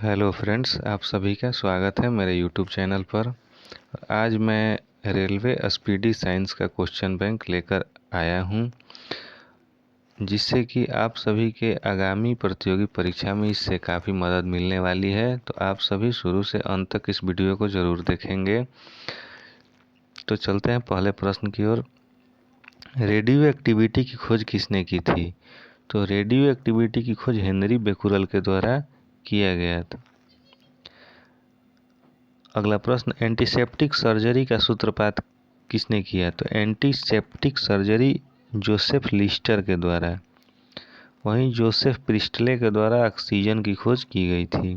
Hello friends, आप सभी का स्वागत है मेरे यूट्यूब चैनल पर। आज मैं रेलवे स्पीडी साइंस का क्वेश्चन बैंक लेकर आया हूं, जिससे कि आप सभी के आगामी प्रतियोगी परीक्षा में इससे काफ़ी मदद मिलने वाली है। तो आप सभी शुरू से अंत तक इस वीडियो को ज़रूर देखेंगे। तो चलते हैं पहले प्रश्न की ओर। रेडियो एक्टिविटी की खोज किसने की थी? तो रेडियो एक्टिविटी की खोज हेनरी बेकुरल के द्वारा किया गया था। अगला प्रश्न, एंटीसेप्टिक सर्जरी का सूत्रपात किसने किया? तो एंटीसेप्टिक सर्जरी जोसेफ लिस्टर के द्वारा। वहीं जोसेफ प्रिस्टले के द्वारा ऑक्सीजन की खोज की गई थी।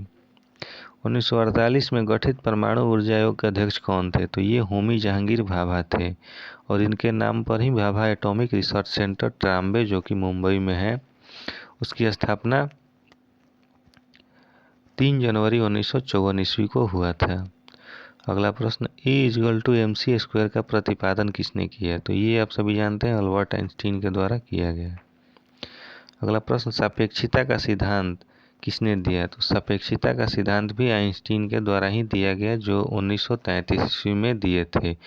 1948 में गठित परमाणु ऊर्जा आयोग के अध्यक्ष कौन थे? तो ये होमी जहांगीर भाभा थे, और इनके नाम पर ही Bhabha atomic research centre Trombay, जो कि मुंबई में है, उसकी स्थापना 3 जनवरी 1954 ईस्वी को हुआ था। अगला प्रश्न, E=mc² का प्रतिपादन किसने किया? तो ये आप सभी जानते हैं, अल्बर्ट आइंस्टीन के द्वारा किया गया। अगला प्रश्न, सापेक्षिता का सिद्धांत किसने दिया? तो सापेक्षिता का सिद्धांत भी आइंस्टीन के द्वारा ही दिया गया, जो 1933 ईस्वी में दिए थे,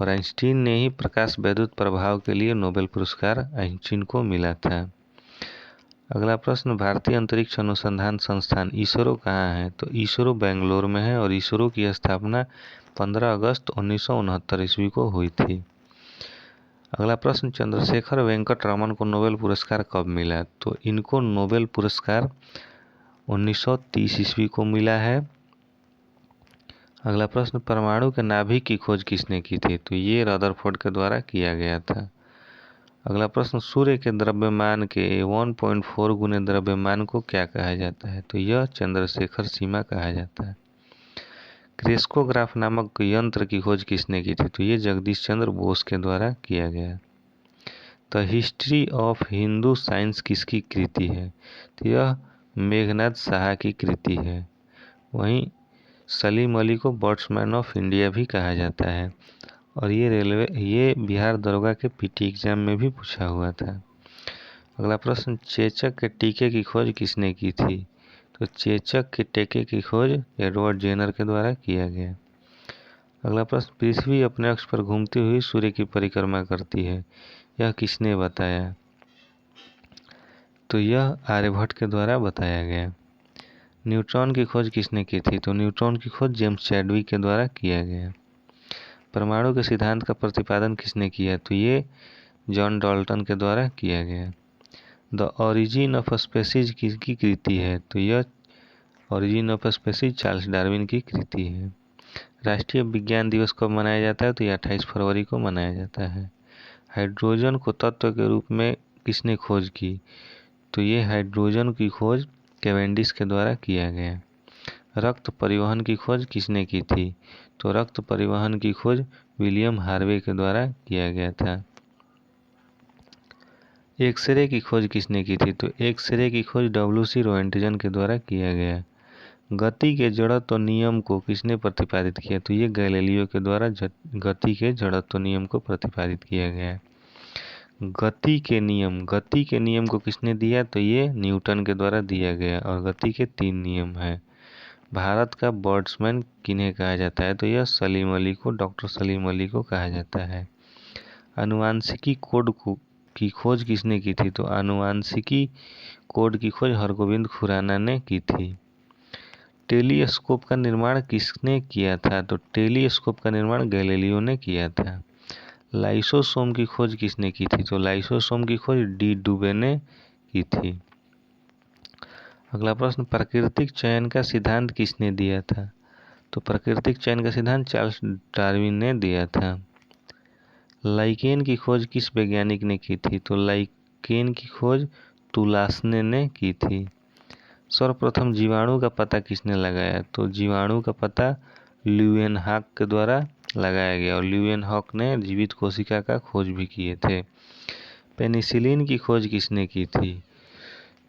और आइंस्टीन ने ही प्रकाश वैद्युत प्रभाव के लिए नोबेल पुरस्कार आइंस्टीन को मिला था। अगला प्रश्न, भारतीय अंतरिक्ष अनुसंधान संस्थान इसरो कहाँ है? तो इसरो बेंगलोर में है, और इसरो की स्थापना 15 अगस्त 1969 ईस्वी को हुई थी। अगला प्रश्न, चंद्रशेखर वेंकट रमन को नोबेल पुरस्कार कब मिला? तो इनको नोबेल पुरस्कार 1930 ईस्वी को मिला है। अगला प्रश्न, परमाणु के नाभिक की खोज किसने की थी? तो ये रदरफोर्ड के द्वारा किया गया था। अगला प्रश्न, सूर्य के द्रव्यमान के 1.4 गुने द्रव्यमान को क्या कहा जाता है? तो यह चंद्रशेखर सीमा कहा जाता है। क्रेस्कोग्राफ नामक यंत्र की खोज किसने की थी? तो ये जगदीश चंद्र बोस के द्वारा किया गया। The history of Hindu science किसकी कृति है? तो यह मेघनाद साहा की कृति है। वहीं सलीम अली को बर्ड्समैन ऑफ इंडिया भी कहा जाता है, और ये बिहार दरोगा के पीटी एग्जाम में भी पूछा हुआ था। अगला प्रश्न, चेचक के टीके की खोज किसने की थी? तो चेचक के टीके की खोज एडवर्ड जेनर के द्वारा किया गया। अगला प्रश्न, पृथ्वी अपने अक्ष पर घूमती हुई सूर्य की परिक्रमा करती है, यह किसने बताया? तो यह आर्यभट्ट के द्वारा बताया गया। न्यूट्रॉन की खोज किसने की थी? तो न्यूट्रॉन की खोज जेम्स चैडविक के द्वारा किया गया। परमाणु के सिद्धांत का प्रतिपादन किसने किया? तो ये जॉन डाल्टन के द्वारा किया गया। द ओरिजिन ऑफ स्पीसीज किसकी कृति है? तो यह origin of species Charles Darwin की कृति है। राष्ट्रीय विज्ञान दिवस कब मनाया जाता है? तो यह 28 फरवरी को मनाया जाता है। हाइड्रोजन को तत्व के रूप में किसने खोज की? तो ये हाइड्रोजन की खोज कैवेंडिश के द्वारा किया गया। रक्त परिवहन की खोज किसने की थी? तो रक्त परिवहन की खोज विलियम हार्वे के द्वारा किया गया था। एक्सरे की खोज किसने की थी? तो एक्सरे की खोज डब्ल्यू.सी. रोएंटगन के द्वारा किया गया। गति के जड़त्व नियम को किसने प्रतिपादित किया? तो ये गैलीलियो के द्वारा गति के जड़त्व नियम को प्रतिपादित किया गया। गति के नियम को किसने दिया? तो ये न्यूटन के द्वारा दिया गया, और गति के 3 नियम हैं। भारत का बर्ड्समैन किन्हें कहा जाता है? तो यह सलीम अली को, डॉक्टर सलीम अली को कहा जाता है। आनुवांशिकी कोड की खोज किसने की थी? तो आनुवांशिकी कोड की खोज हरगोविंद खुराना ने की थी। टेलीस्कोप का निर्माण किसने किया था? तो टेलीस्कोप का निर्माण गैलीलियो ने किया था। लाइसोसोम की खोज किसने की थी? तो लाइसोसोम की खोज डी डुबे ने की थी। अगला प्रश्न, प्राकृतिक चयन का सिद्धांत किसने दिया था? तो प्राकृतिक चयन का सिद्धांत चार्ल्स डार्विन ने दिया था। लाइकेन की खोज किस वैज्ञानिक ने की थी? तो लाइकेन की खोज तुलासने ने की थी। सर्वप्रथम जीवाणु का पता किसने लगाया? तो जीवाणु का पता ल्यूवेनहॉक के द्वारा लगाया गया, और ल्यूवेनहॉक ने जीवित कोशिका का खोज भी किए थे। पेनिसिलिन की खोज किसने की थी?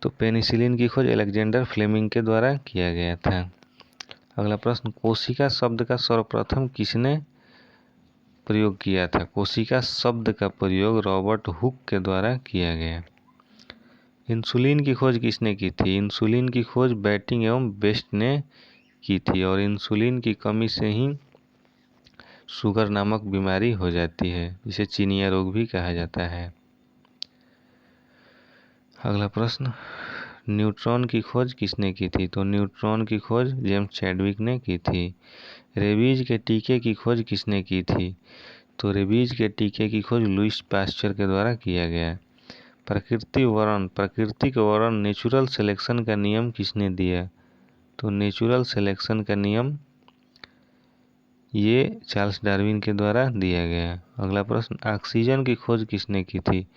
तो पेनिसिलिन की खोज अलेक्जेंडर फ्लेमिंग के द्वारा किया गया था। अगला प्रश्न, कोशिका शब्द का सर्वप्रथम किसने प्रयोग किया था? कोशिका शब्द का प्रयोग रॉबर्ट हुक के द्वारा किया गया। इंसुलिन की खोज किसने की थी? इंसुलिन की खोज बैटिंग एवं बेस्ट ने की थी और इंसुलिन की कमी से ही शुगर नामक बीमारी हो जाती है, जिसे चीनिया रोग भी कहा जाता है। अगला प्रश्न, न्यूट्रॉन की खोज किसने की थी? तो न्यूट्रॉन की खोज जेम्स चैडविक ने की थी। रेबीज के टीके की खोज किसने की थी? तो रेबीज के टीके की खोज लुईस पास्चर के द्वारा किया गया। प्राकृतिक वर्ण नेचुरल सिलेक्शन का नियम किसने दिया? तो नेचुरल सिलेक्शन का नियम ये चार्ल्स डार्विन के द्वारा दिया गया। अगला प्रश्न, ऑक्सीजन की खोज किसने की थी?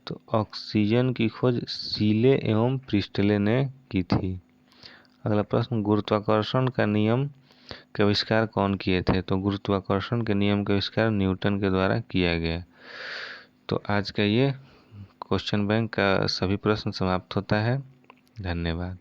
तो ऑक्सीजन की खोज सीले एवं प्रिस्टले ने की थी। अगला प्रश्न, गुरुत्वाकर्षण का नियम के आविष्कार कौन किए थे? तो गुरुत्वाकर्षण के नियम का आविष्कार न्यूटन के द्वारा किया गया। तो आज का ये क्वेश्चन बैंक का सभी प्रश्न समाप्त होता है। धन्यवाद।